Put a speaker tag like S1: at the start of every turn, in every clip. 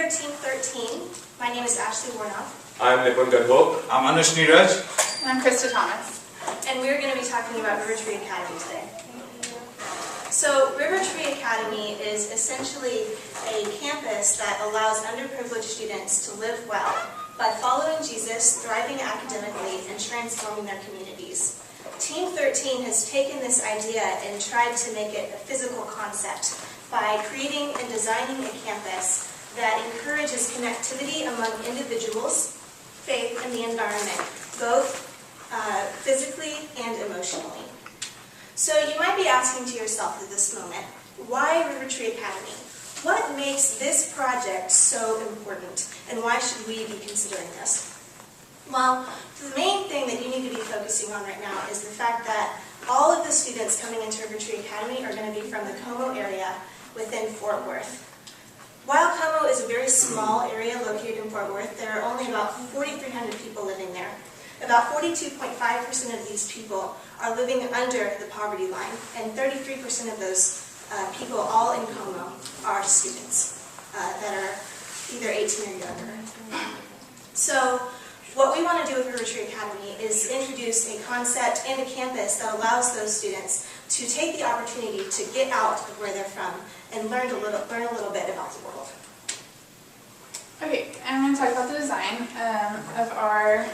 S1: are Team 13. My name is Ashley Warnock.
S2: I'm Nicole YOUNGBLOOD.
S3: I'm Anush Neeraj.
S4: And I'm Krista Thomas.
S1: And we're going to be talking about RIVERTREE Academy today. So RIVERTREE Academy is essentially a campus that allows underprivileged students to live well by following Jesus, thriving academically, and transforming their communities. Team 13 has taken this idea and tried to make it a physical concept by creating and designing a campus that encourages connectivity among individuals, faith, and the environment, both physically and emotionally. So you might be asking to yourself at this moment, why RIVERTREE Academy? What makes this project so important, and why should we be considering this? Well, the main thing that you need to be focusing on right now is the fact that all of the students coming into RIVERTREE Academy are going to be from the Como area within Fort Worth. While Como is a very small area located in Fort Worth, there are only about 4,300 people living there. About 42.5% of these people are living under the poverty line, and 33% of those people, all in Como, are students that are either 18 or younger. So what we want to do with RIVERTREE Academy is introduce a concept and a campus that allows those students to take the opportunity to get out of where they're from and learn a little bit about the world.
S4: Okay, I'm going to talk about the design of our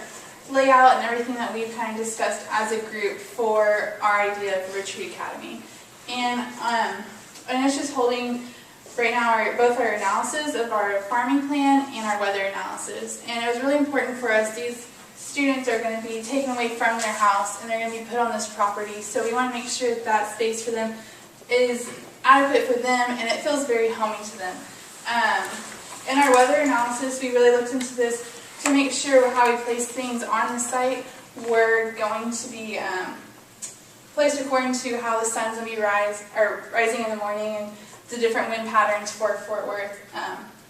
S4: layout and everything that we've kind of discussed as a group for our idea of RIVERTREE Academy. And it's just holding right now both our analysis of our farming plan and our weather analysis. And it was really important for us. These students are going to be taken away from their house and they're going to be put on this property. So we want to make sure that that space for them is adequate for them and it feels very homey to them. In our weather analysis, we really looked into this to make sure how we place things on the site were going to be placed according to how the sun's going to be rising in the morning and the different wind patterns for Fort Worth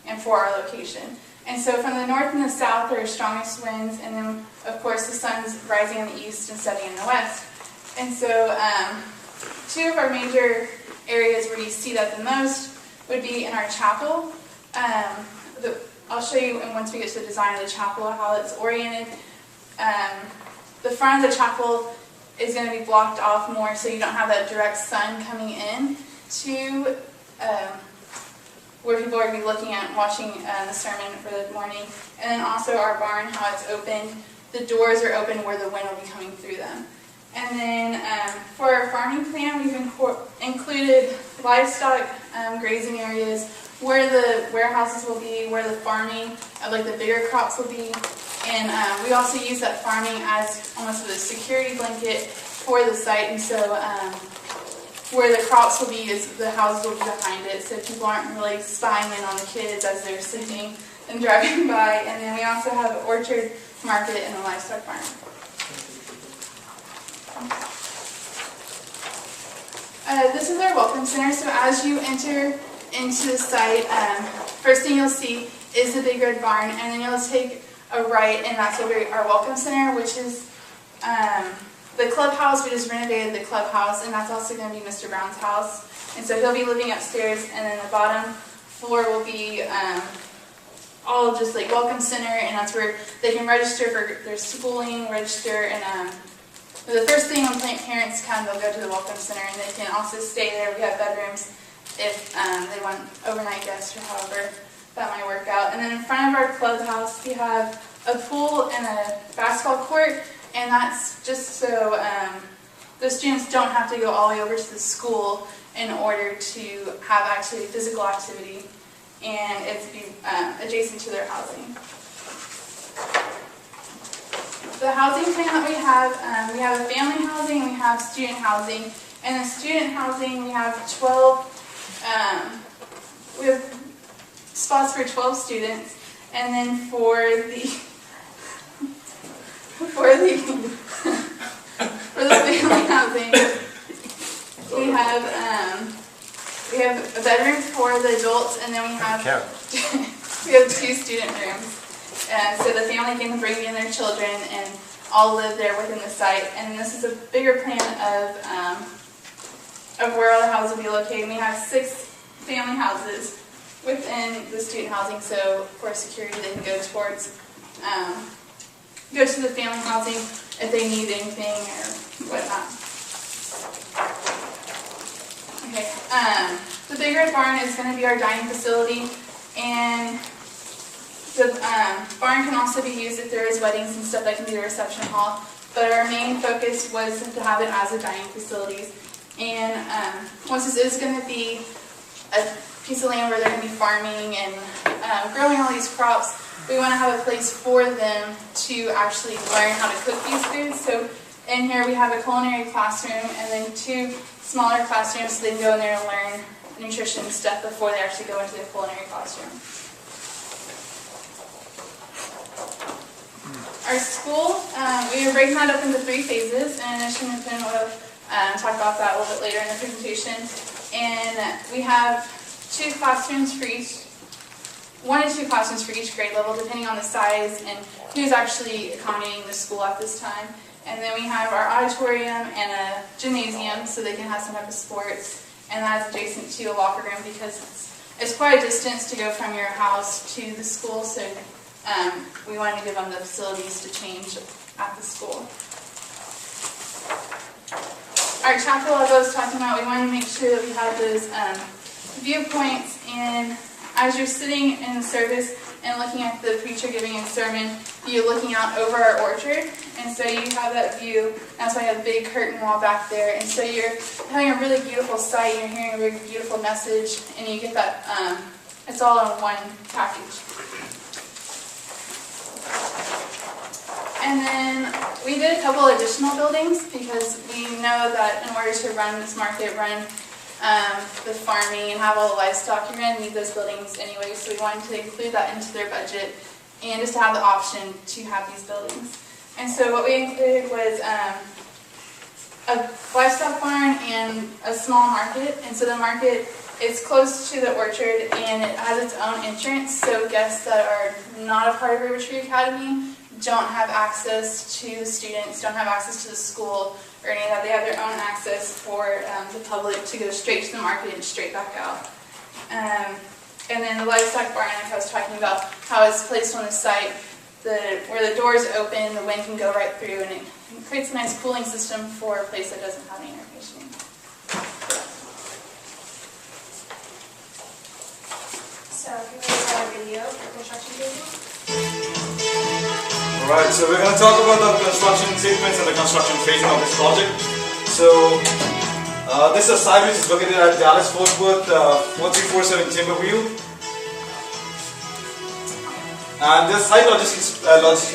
S4: and for our location. And so from the north and the south are our strongest winds, and then of course the sun's rising in the east and setting in the west. And so two of our major areas where you see that the most would be in our chapel. I'll show you once we get to the design of the chapel how it's oriented. The front of the chapel is going to be blocked off more so you don't have that direct sun coming in to where people are going to be looking at watching the sermon for the morning. And then also our barn, how it's open. The doors are open where the wind will be coming through them. And then for our farming plan, we've included livestock grazing areas, where the warehouses will be, where the farming of like the bigger crops will be. And we also use that farming as almost a security blanket for the site. And so where the crops will be is the houses will be behind it, so people aren't really spying in on the kids as they're sitting and driving by. And then we also have an orchard, market, and a livestock farm. This is our welcome center. So as you enter into the site, first thing you'll see is the big red barn, and then you'll take a right, and that's our welcome center, which is the clubhouse. We just renovated the clubhouse, and that's also going to be Mr. Brown's house. And so he'll be living upstairs, and then the bottom floor will be all just like welcome center, and that's where they can register for their schooling, register, and the first thing when parents come, they'll go to the welcome center, and they can also stay there. We have bedrooms if they want overnight guests or however that might work out. And then in front of our clubhouse, we have a pool and a basketball court, and that's just so the students don't have to go all the way over to the school in order to have physical activity, and it's adjacent to their housing. The housing plan that we have a family housing, we have student housing. And the student housing, we have 12, we have spots for 12 students, and then for the family housing, we have a bedroom for the adults, and then we have 2 student rooms. So the family can bring in their children and all live there within the site. And this is a bigger plan of where all the houses will be located. We have 6 family houses within the student housing, so for security they can go towards, go to the family housing if they need anything or whatnot. Okay, the big red barn is going to be our dining facility, and the barn can also be used if there is weddings and stuff. That can be the reception hall, but our main focus was to have it as a dining facility. And once this is going to be a piece of land where they're going to be farming and growing all these crops, we want to have a place for them to actually learn how to cook these foods. So in here we have a culinary classroom and then 2 smaller classrooms so they can go in there and learn nutrition stuff before they actually go into the culinary classroom. Our school, we are breaking that up into 3 phases, and Historymaker will talk about that a little bit later in the presentation. And we have 2 classrooms for each, 1 to 2 classrooms for each grade level, depending on the size and who's actually accommodating the school at this time. And then we have our auditorium and a gymnasium, so they can have some type of sports. And that's adjacent to a locker room because it's quite a distance to go from your house to the school. So we wanted to give them the facilities to change at the school. Our chapel, as I was talking about, we wanted to make sure that we have those viewpoints, and as you're sitting in the service and looking at the preacher giving a sermon, you're looking out over our orchard, and so you have that view. That's why I have a big curtain wall back there, and so you're having a really beautiful sight, you're hearing a really beautiful message, and you get that, it's all in one package. And then we did a couple additional buildings because we know that in order to run this market, run the farming and have all the livestock, you're going to need those buildings anyway, so we wanted to include that into their budget and just to have the option to have these buildings. And so what we included was a livestock barn and a small market, and so the market is close to the orchard and it has its own entrance, so guests that are not a part of RIVERTREE Academy don't have access to the students, don't have access to the school or any of that. They have their own access for the public to go straight to the market and straight back out. And then the livestock barn, like I was talking about, how it's placed on the site, where the doors open, the wind can go right through, and it creates a nice cooling system for a place that doesn't have any air conditioning.
S1: So here we have a video for construction visual.
S2: Alright, so we're going to talk about the construction sequence and the construction phasing of this project. So, this is a site which is located at Dallas-Fort Worth 4347 Timberview. And this site logistics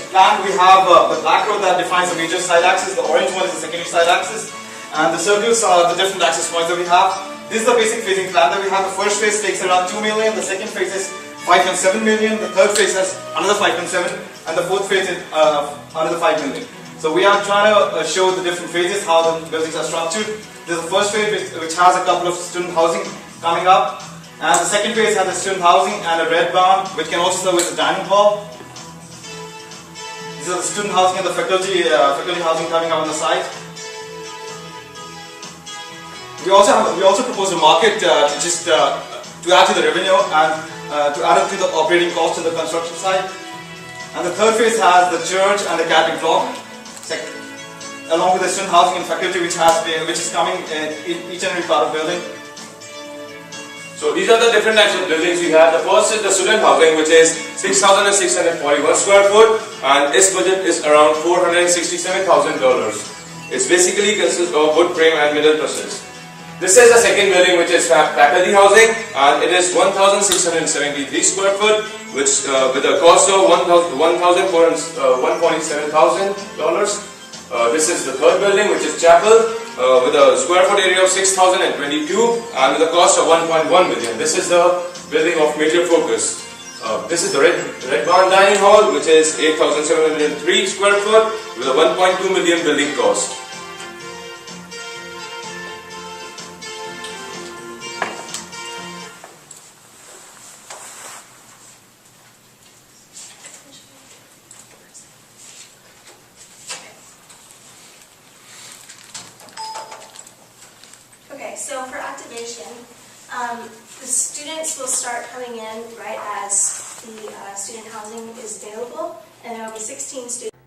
S2: plan, we have the black road that defines the major site axis, the orange one is the secondary site axis, and the circles are the different access points that we have. This is the basic phasing plan that we have. The first phase takes around 2 million, the second phase is 5.7 million, the third phase has another 5.7, and the fourth phase is another 5 million. So we are trying to show the different phases, how the buildings are structured. This is the first phase which has a couple of student housing coming up, and the second phase has a student housing and a red barn which can also serve as a dining hall. These are the student housing and the faculty housing coming up on the site. We also propose a market to add to the revenue and to add up to the operating cost in the construction site. And the third phase has the church and the catering block, along with the student housing and faculty which is coming in each and every part of the building.
S3: So these are the different types of buildings we have. The first is the student housing, which is 6,641 square foot, and its budget is around $467,000. It basically consists of wood frame and middle trusses. This is the second building, which is faculty housing, and it is 1,673 square foot, which with a cost of $147,000. This is the third building, which is chapel, with a square foot area of 6,022 and with a cost of 1.1 million. This is the building of major focus. This is the red barn dining hall, which is 8,703 square foot with a 1.2 million building cost.
S1: Okay, so for activation, The students will start coming in right as the student housing is available, and there will be 16 students.